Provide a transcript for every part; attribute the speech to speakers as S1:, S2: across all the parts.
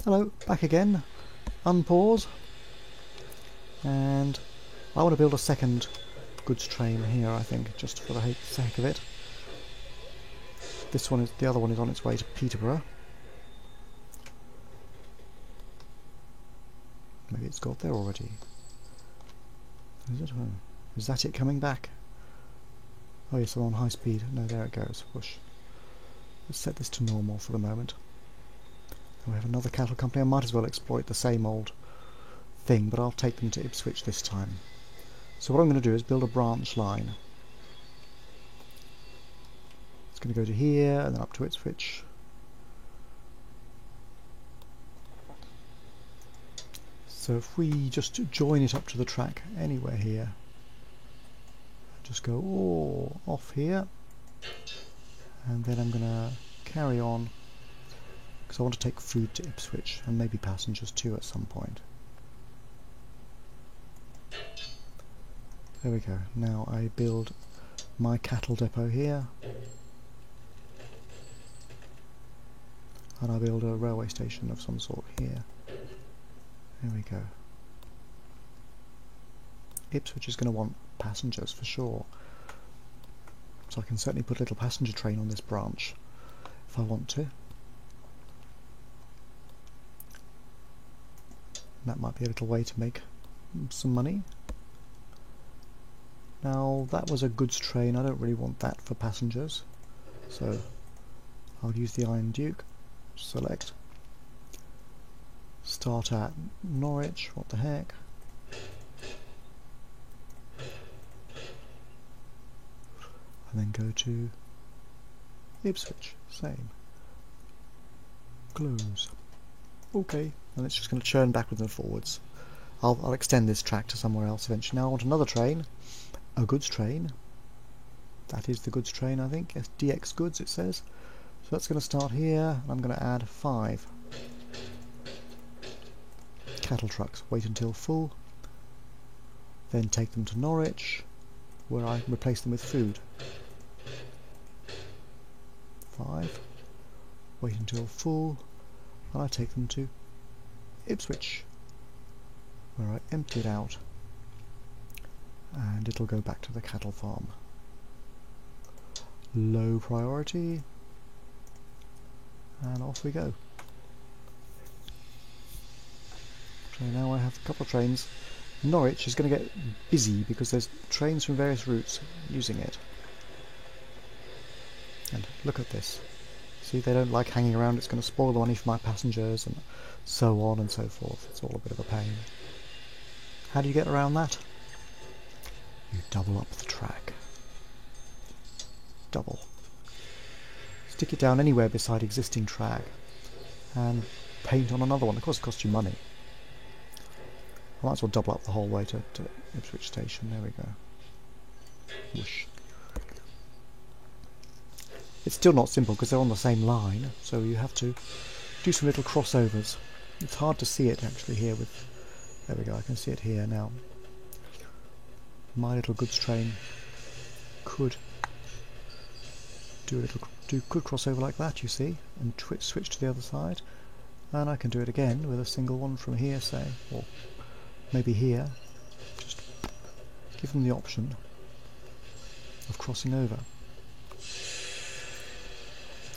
S1: Hello, back again. Unpause. And I want to build a second goods train here, I think, just for the sake of it. The other one is on its way to Peterborough. Maybe it's got there already. Is it? Oh, is that it coming back? Oh yes, I'm on high speed. No, there it goes. Whoosh. Let's set this to normal for the moment. And we have another cattle company. I might as well exploit the same old thing, but I'll take them to Ipswich this time. So what I'm going to do is build a branch line. It's going to go to here and then up to Ipswich. So if we just join it up to the track anywhere here, just go off here, and then I'm going to carry on because I want to take food to Ipswich and maybe passengers too at some point. There we go. Now I build my cattle depot here, and I build a railway station of some sort here. There we go. Ipswich is going to want passengers for sure, so I can certainly put a little passenger train on this branch if I want to. That might be a little way to make some money. Now that was a goods train, I don't really want that for passengers, so I'll use the Iron Duke. Select. Start at Norwich, what the heck. And then go to Ipswich, same. Close. Okay, and it's just going to churn backwards and forwards. I'll extend this track to somewhere else eventually. Now I want another train, a goods train. That is the goods train, I think. Yes, DX Goods it says. So that's going to start here, and I'm going to add 5 cattle trucks. Wait until full, then take them to Norwich, where I replace them with food. 5. Wait until full, and I take them to Ipswich, where I empty it out, and it'll go back to the cattle farm. Low priority, and off we go. So now I have a couple of trains. Norwich is going to get busy because there's trains from various routes using it. And look at this. See, they don't like hanging around. It's going to spoil the money for my passengers and so on and so forth. It's all a bit of a pain. How do you get around that? You double up the track. Double. Stick it down anywhere beside existing track and paint on another one. Of course it costs you money. I might as well double up the whole way to Ipswich Station. There we go. Whoosh. It's still not simple because they're on the same line, so you have to do some little crossovers. It's hard to see it actually here with... There we go, I can see it here now. My little goods train could could cross over like that, you see, and switch to the other side. And I can do it again with a single one from here, say, or maybe here. Just give them the option of crossing over.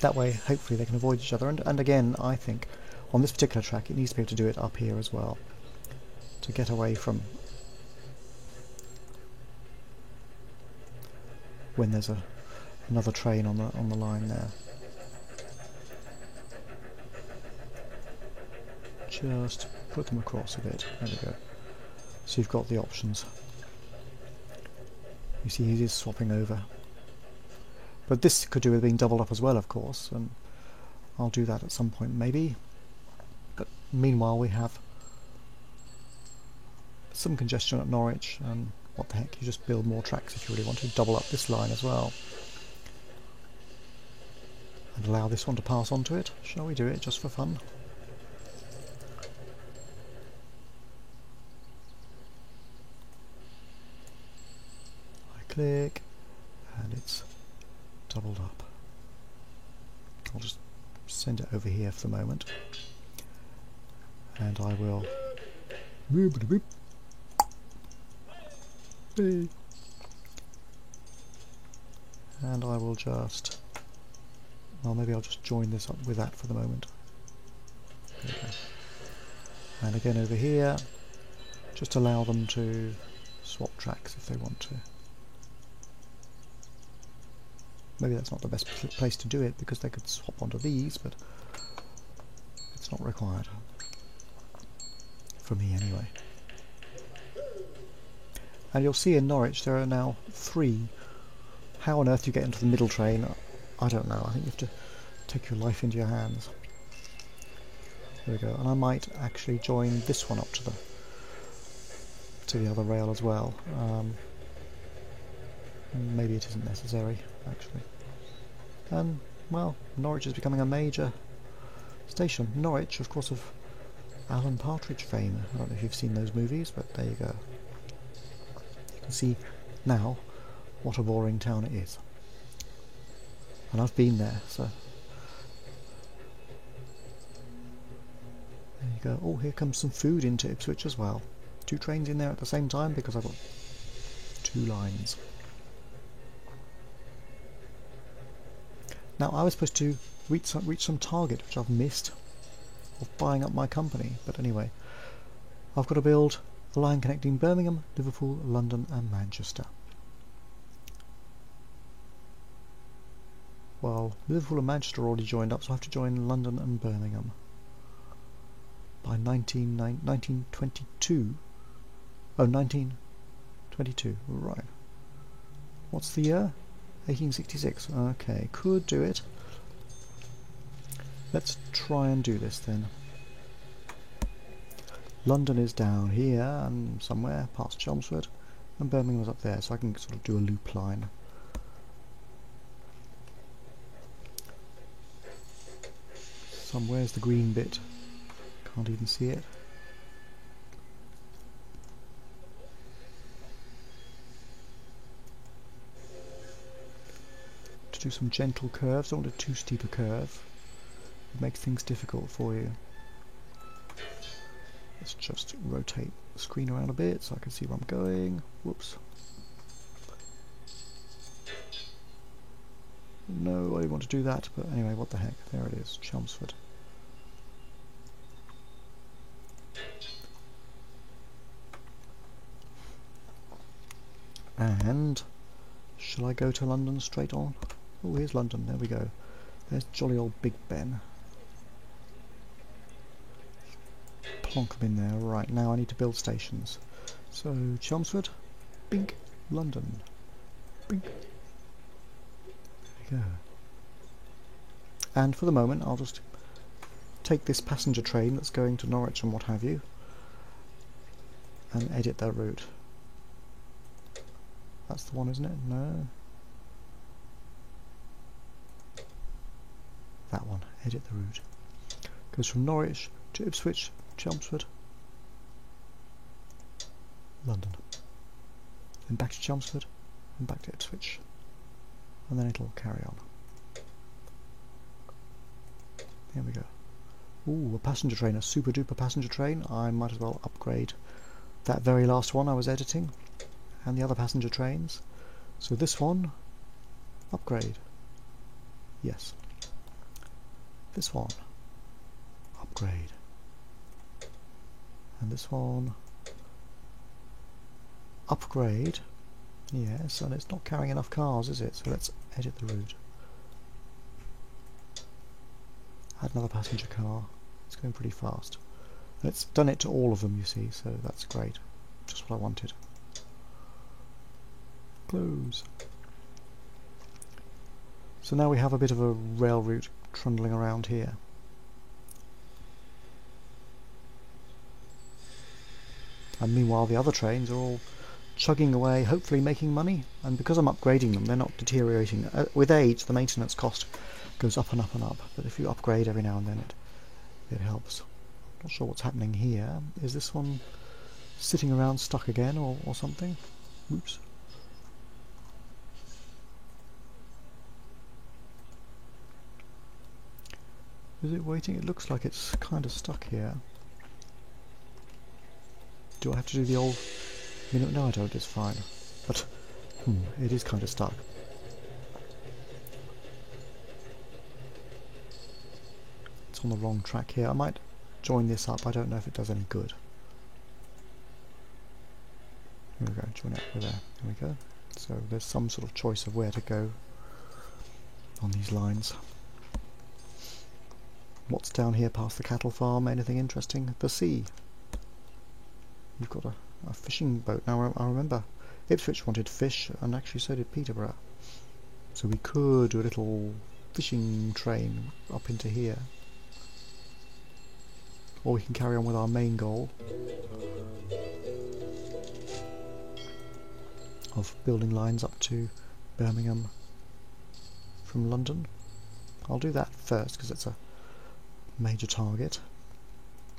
S1: That way, hopefully, they can avoid each other. And again, I think on this particular track, it needs to be able to do it up here as well to get away from when there's another train on the line there. Just put them across a bit. There we go. So you've got the options. You see, he is swapping over. But this could do with being doubled up as well, of course, and I'll do that at some point maybe. But meanwhile we have some congestion at Norwich, and what the heck, you just build more tracks if you really want to. Double up this line as well. And allow this one to pass onto it. Shall we do it just for fun? I click, and it's doubled up. I'll just send it over here for the moment. And I will... Hey. And I will just... Well, maybe I'll just join this up with that for the moment. There we go. And again over here, just allow them to swap tracks if they want to. Maybe that's not the best place to do it because they could swap onto these, but it's not required. For me anyway. And you'll see in Norwich there are now 3. How on earth you get into the middle train, I don't know. I think you have to take your life into your hands. There we go. And I might actually join this one up to the other rail as well. Maybe it isn't necessary, actually. And, well, Norwich is becoming a major station. Norwich, of course, of Alan Partridge fame. I don't know if you've seen those movies, but there you go. You can see now what a boring town it is. And I've been there, so... There you go. Oh, here comes some food into Ipswich as well. 2 trains in there at the same time because I've got 2 lines. Now, I was supposed to reach some target, which I've missed, of buying up my company. But anyway, I've got to build a line connecting Birmingham, Liverpool, London and Manchester. Well, Liverpool and Manchester are already joined up, so I have to join London and Birmingham. By 1922. Oh, 1922, right. What's the year? 1866. Okay, could do it. Let's try and do this then. London is down here and somewhere past Chelmsford, and Birmingham is up there, so I can sort of do a loop line. Somewhere's the green bit? Can't even see it. To do some gentle curves, don't want a too steep a curve. It makes things difficult for you. Let's just rotate the screen around a bit so I can see where I'm going. Whoops. No, I didn't want to do that, but anyway, what the heck. There it is, Chelmsford. And shall I go to London straight on? Oh, here's London, there we go. There's jolly old Big Ben. Plonk them in there. Right, now I need to build stations. So, Chelmsford, bink, London, bink. There we go. And for the moment, I'll just take this passenger train that's going to Norwich and what have you, and edit that route. That's the one, isn't it? No. That one. Edit the route. Goes from Norwich to Ipswich, Chelmsford, London. Then back to Chelmsford, and back to Ipswich. And then it'll carry on. There we go. Ooh, a passenger train, a super duper passenger train. I might as well upgrade that very last one I was editing, and the other passenger trains. So this one, upgrade. Yes. This one, upgrade. And this one, upgrade. Yes, and it's not carrying enough cars, is it? So let's edit the route. Add another passenger car. It's going pretty fast. And it's done it to all of them, you see, so that's great. Just what I wanted. Close. So now we have a bit of a rail route trundling around here. And meanwhile the other trains are all chugging away, hopefully making money, and because I'm upgrading them they're not deteriorating. With age the maintenance cost goes up and up and up, but if you upgrade every now and then it helps. Not sure what's happening here. Is this one sitting around stuck again or something? Oops. Is it waiting? It looks like it's kind of stuck here. Do I have to do the old minute? No, I don't. It's fine. But it is kind of stuck. It's on the wrong track here. I might join this up. I don't know if it does any good. Here we go. Join up with there. There we go. So there's some sort of choice of where to go on these lines. What's down here past the cattle farm? Anything interesting? The sea. You've got a fishing boat. Now I remember Ipswich wanted fish, and actually so did Peterborough. So we could do a little fishing train up into here. Or we can carry on with our main goal of building lines up to Birmingham from London. I'll do that first because it's a major target.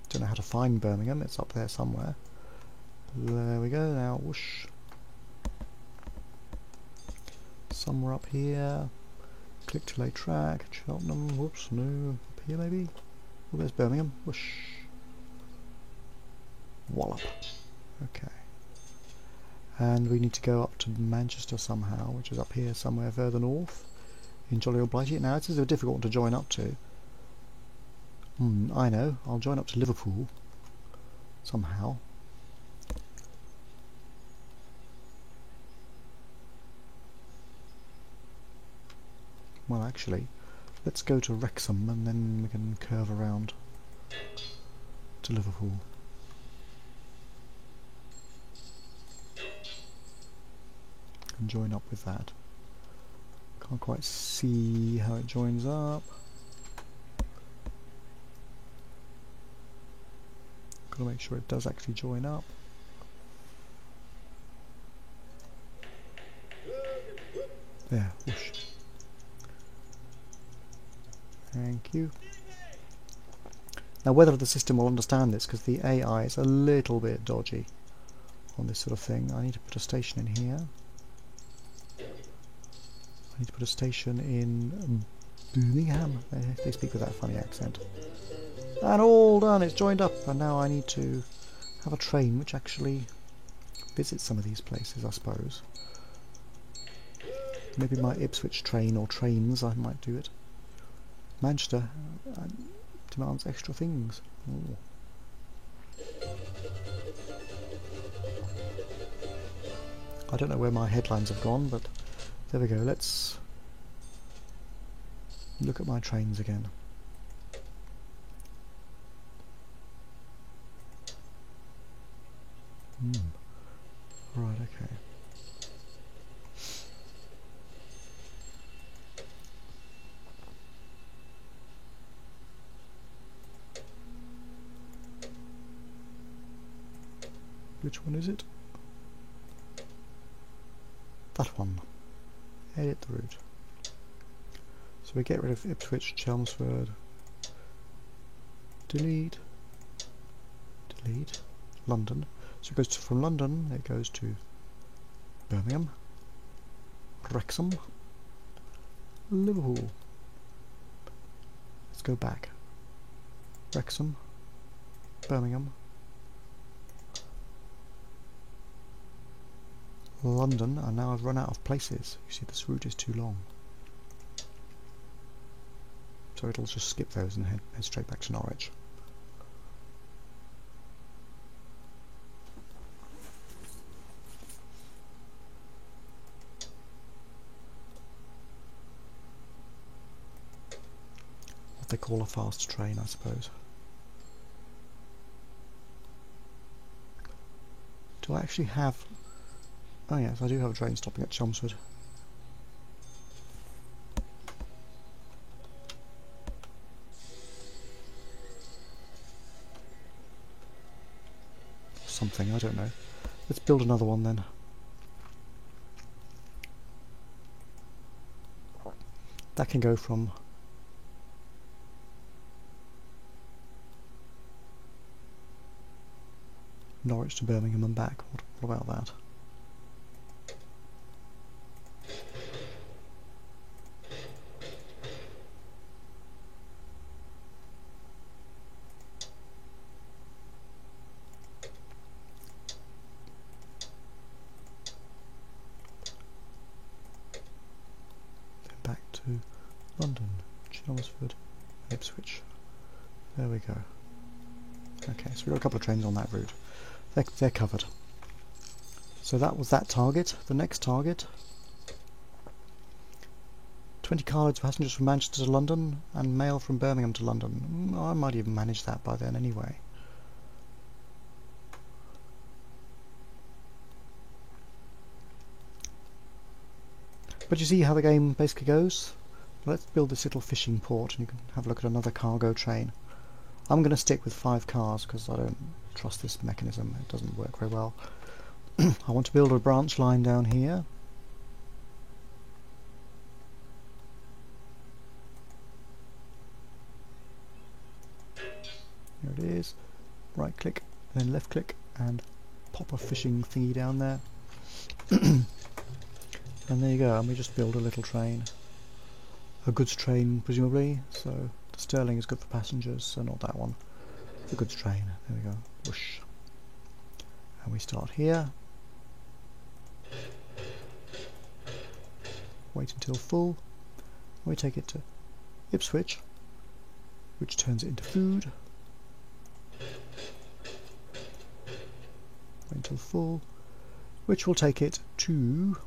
S1: Don't know how to find Birmingham, it's up there somewhere. There we go, now whoosh. Somewhere up here. Click to lay track, Cheltenham, whoops, no, up here maybe? Oh, there's Birmingham, whoosh. Wallop. Okay. And we need to go up to Manchester somehow, which is up here somewhere further north. In Jolly Old Blighty. Now, this is a difficult one to join up to. I know. I'll join up to Liverpool. Somehow. Well, actually, let's go to Wrexham and then we can curve around to Liverpool. And join up with that. Can't quite see how it joins up. Gotta make sure it does actually join up. There, whoosh. Thank you. Now whether the system will understand this, because the AI is a little bit dodgy on this sort of thing. I need to put a station in here. I need to put a station in Birmingham. They speak with that funny accent. And all done, it's joined up, and now I need to have a train which actually visits some of these places, I suppose. Maybe my Ipswich train or trains, I might do it. Manchester demands extra things. Ooh. I don't know where my headlines have gone, but there we go. Let's look at my trains again. Right, okay. Which one is it? That one. Edit the route. So we get rid of Ipswich, Chelmsford. Delete. Delete. London. So it goes from London, it goes to Birmingham, Wrexham, Liverpool. Let's go back. Wrexham, Birmingham, London, and now I've run out of places. You see, this route is too long. So it'll just skip those and head straight back to Norwich. What they call a fast train, I suppose. Do I actually have... Oh yes, I do have a train stopping at Chelmsford. Something, I don't know. Let's build another one then. That can go from Norwich to Birmingham and back. What about that? London, Chelmsford, Ipswich. There we go. Okay, so we've got a couple of trains on that route. They're covered. So that was that target. The next target, 20 carloads of passengers from Manchester to London and mail from Birmingham to London. I might even manage that by then anyway. But you see how the game basically goes? Let's build this little fishing port and you can have a look at another cargo train. I'm going to stick with 5 cars because I don't trust this mechanism. It doesn't work very well. I want to build a branch line down here. Here it is. Right click, then left click and pop a fishing thingy down there. And there you go, and we just build a little train. A goods train presumably, so the Stirling is good for passengers, so not that one. The goods train, there we go, whoosh. And we start here. Wait until full. We take it to Ipswich, which turns it into food. Wait until full, which will take it to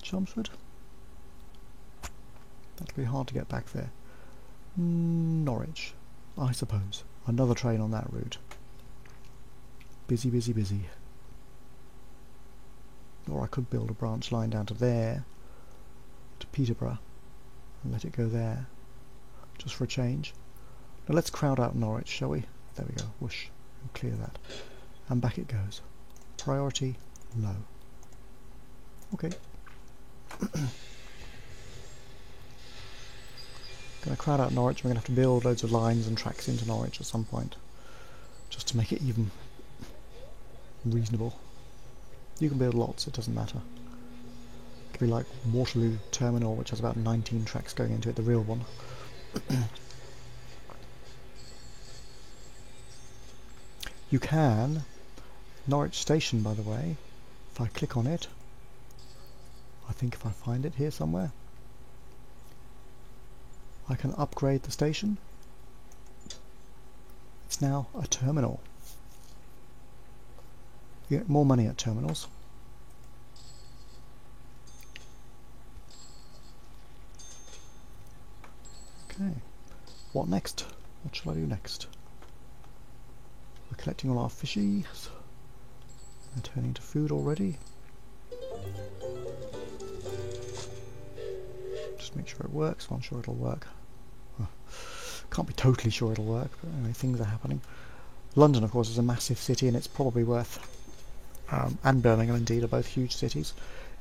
S1: Chelmsford. That'll be hard to get back there. Norwich, I suppose. Another train on that route. Busy, busy, busy. Or I could build a branch line down to there, to Peterborough, and let it go there, just for a change. Now let's crowd out Norwich, shall we? There we go, whoosh, and clear that. And back it goes. Priority low. Okay. Going to crowd out Norwich. We're going to have to build loads of lines and tracks into Norwich at some point, just to make it even reasonable. You can build lots, it doesn't matter. It could be like Waterloo Terminal, which has about 19 tracks going into it, the real one. You can, Norwich Station by the way, if I click on it, I think if I find it here somewhere, I can upgrade the station. It's now a terminal. You get more money at terminals. Okay, what next? What shall I do next? We're collecting all our fishies. They're turning to food already. Just make sure it works. Well, I'm sure it'll work. Well, can't be totally sure it'll work, but anyway, things are happening. London, of course, is a massive city, and it's probably worth, and Birmingham indeed are both huge cities.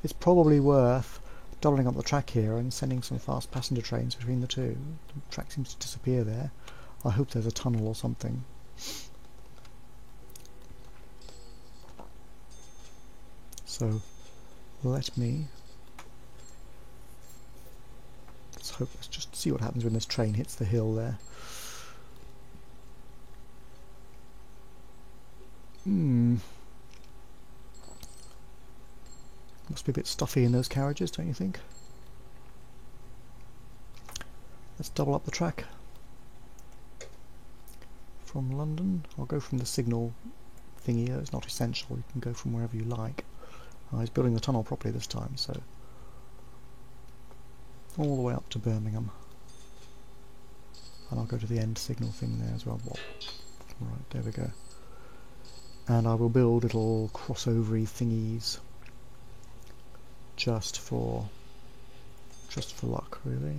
S1: It's probably worth doubling up the track here and sending some fast passenger trains between the two. The track seems to disappear there. I hope there's a tunnel or something. So let's just see what happens when this train hits the hill there. Must be a bit stuffy in those carriages, don't you think? Let's double up the track. From London, I'll go from the signal thingy. It's not essential, you can go from wherever you like. He's building the tunnel properly this time, so all the way up to Birmingham. And I'll go to the end signal thing there as well. Right, there we go. And I will build little crossovery thingies just for luck, really.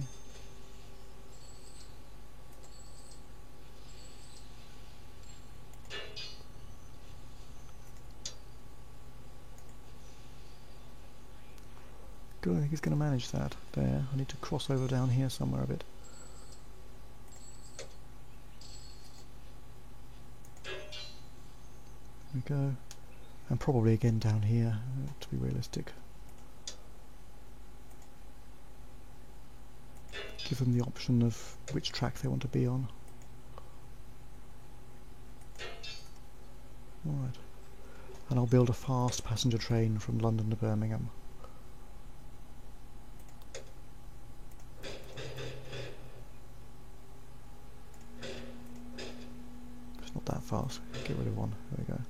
S1: Good, I think he's going to manage that. There, I need to cross over down here somewhere a bit. There we go. And probably again down here, to be realistic. Give them the option of which track they want to be on. Alright. And I'll build a fast passenger train from London to Birmingham. fast. Get rid of one. There we go.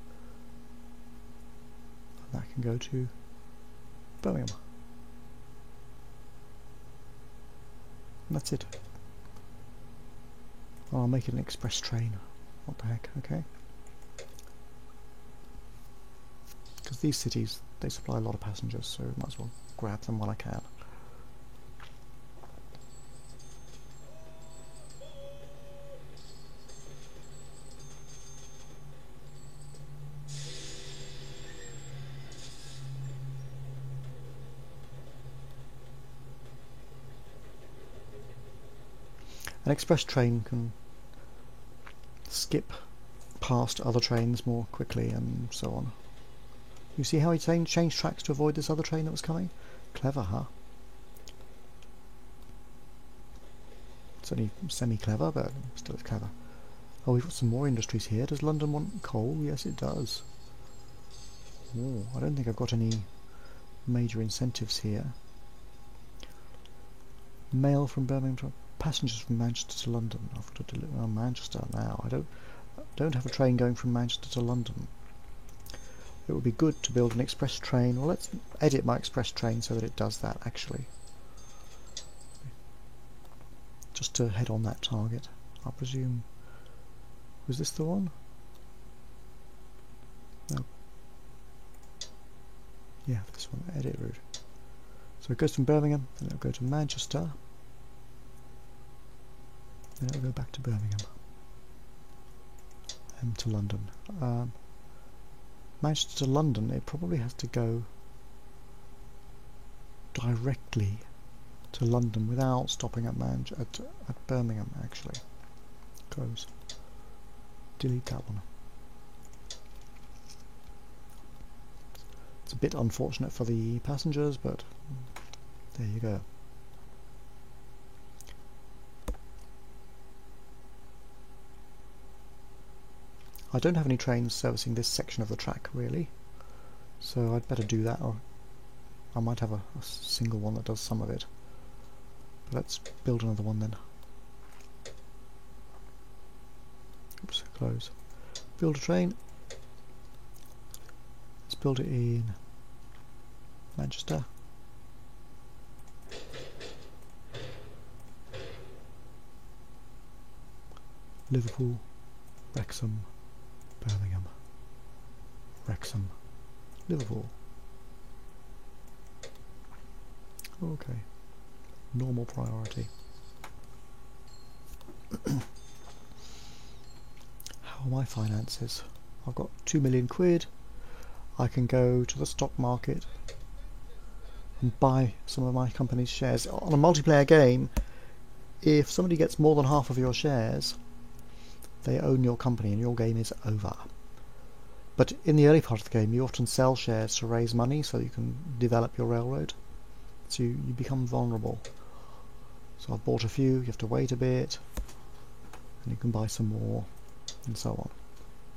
S1: And that can go to Birmingham. And that's it. Oh, I'll make it an express train. What the heck, okay. Because these cities, they supply a lot of passengers, so might as well grab them while I can. An express train can skip past other trains more quickly and so on. You see how he changed tracks to avoid this other train that was coming? Clever, huh? It's only semi-clever, but still it's clever. Oh, we've got some more industries here. Does London want coal? Yes, it does. Oh, I don't think I've got any major incentives here. Mail from Birmingham to passengers from Manchester to London. I've got to deliver Manchester now. I don't have a train going from Manchester to London. It would be good to build an express train. Well, let's edit my express train so that it does that actually. Just to head on that target. I presume. Was this the one? No. Yeah, this one. Edit route. So it goes from Birmingham, then it'll go to Manchester. Then it'll go back to Birmingham. And to London. Manchester to London, it probably has to go directly to London without stopping at Birmingham, actually. Close. Delete that one. It's a bit unfortunate for the passengers, but there you go. I don't have any trains servicing this section of the track, really, so I'd better do that, or I might have a single one that does some of it. But let's build another one then. Oops, close. Build a train. Let's build it in Manchester. Liverpool, Wrexham, Birmingham, Wrexham, Liverpool. Okay, normal priority. How are my finances? I've got 2 million quid. I can go to the stock market and buy some of my company's shares. On a multiplayer game, if somebody gets more than half of your shares, they own your company and your game is over. But in the early part of the game, you often sell shares to raise money so you can develop your railroad. So you become vulnerable. So I've bought a few, you have to wait a bit, and you can buy some more, and so on.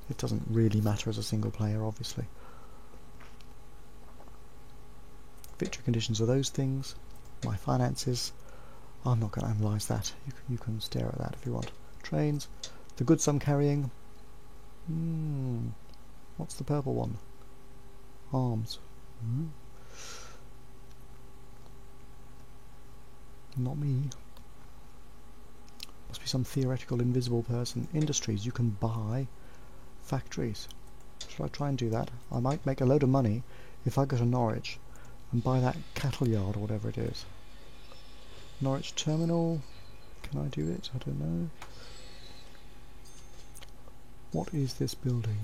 S1: It doesn't really matter as a single player, obviously. Victory conditions are those things. My finances, I'm not going to analyse that. You can stare at that if you want. Trains. The goods I'm carrying. What's the purple one? Arms. Not me. Must be some theoretical invisible person. Industries. You can buy factories. Should I try and do that? I might make a load of money if I go to Norwich and buy that cattle yard or whatever it is. Norwich Terminal. Can I do it? I don't know. What is this building?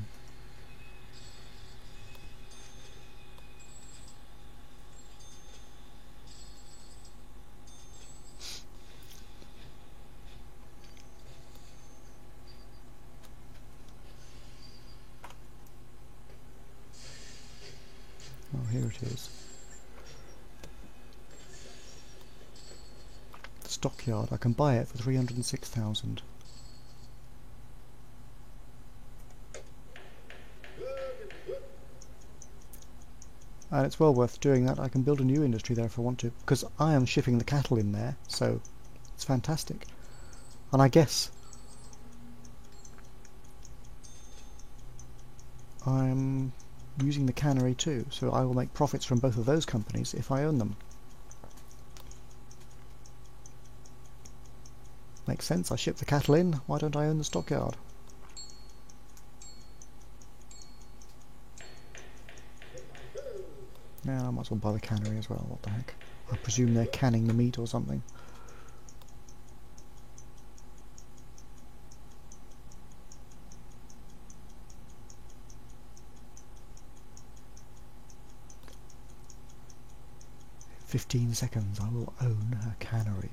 S1: Oh, here it is. The stockyard. I can buy it for 306,000. And it's well worth doing that. I can build a new industry there if I want to, because I am shipping the cattle in there, so it's fantastic. And I guess I'm using the cannery too, so I will make profits from both of those companies if I own them. Makes sense, I ship the cattle in, why don't I own the stockyard? Yeah, I might as well buy the cannery as well, what the heck. I presume they're canning the meat or something. In 15 seconds I will own a cannery.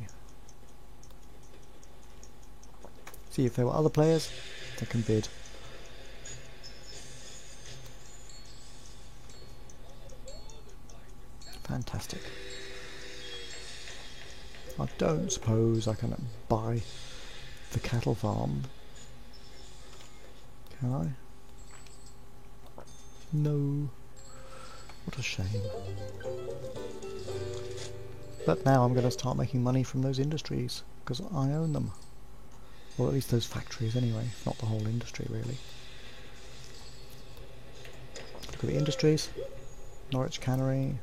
S1: See if there were other players that can bid. Fantastic. I don't suppose I can buy the cattle farm. Can I? No. What a shame. But now I'm going to start making money from those industries, because I own them. Or at least those factories anyway, not the whole industry really. Look at the industries. Norwich Cannery.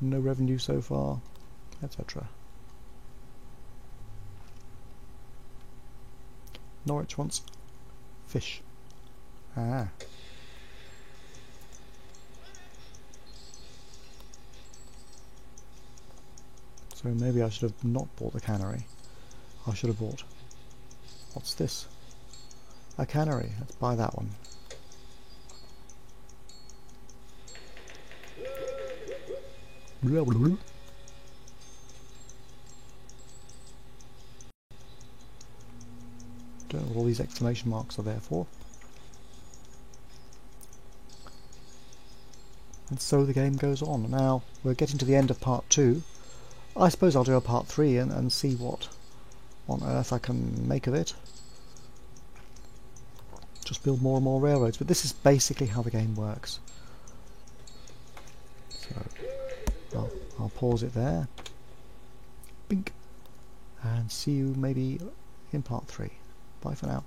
S1: No revenue so far, etc. Norwich wants fish. Ah. So maybe I should have not bought the cannery. I should have bought... What's this? A cannery. Let's buy that one. Don't know what all these exclamation marks are there for. And so the game goes on. Now we're getting to the end of part 2. I suppose I'll do a part 3 and see what on earth I can make of it. Just build more and more railroads, but this is basically how the game works. So I'll pause it there. Bink. And see you maybe in part 3. Bye for now.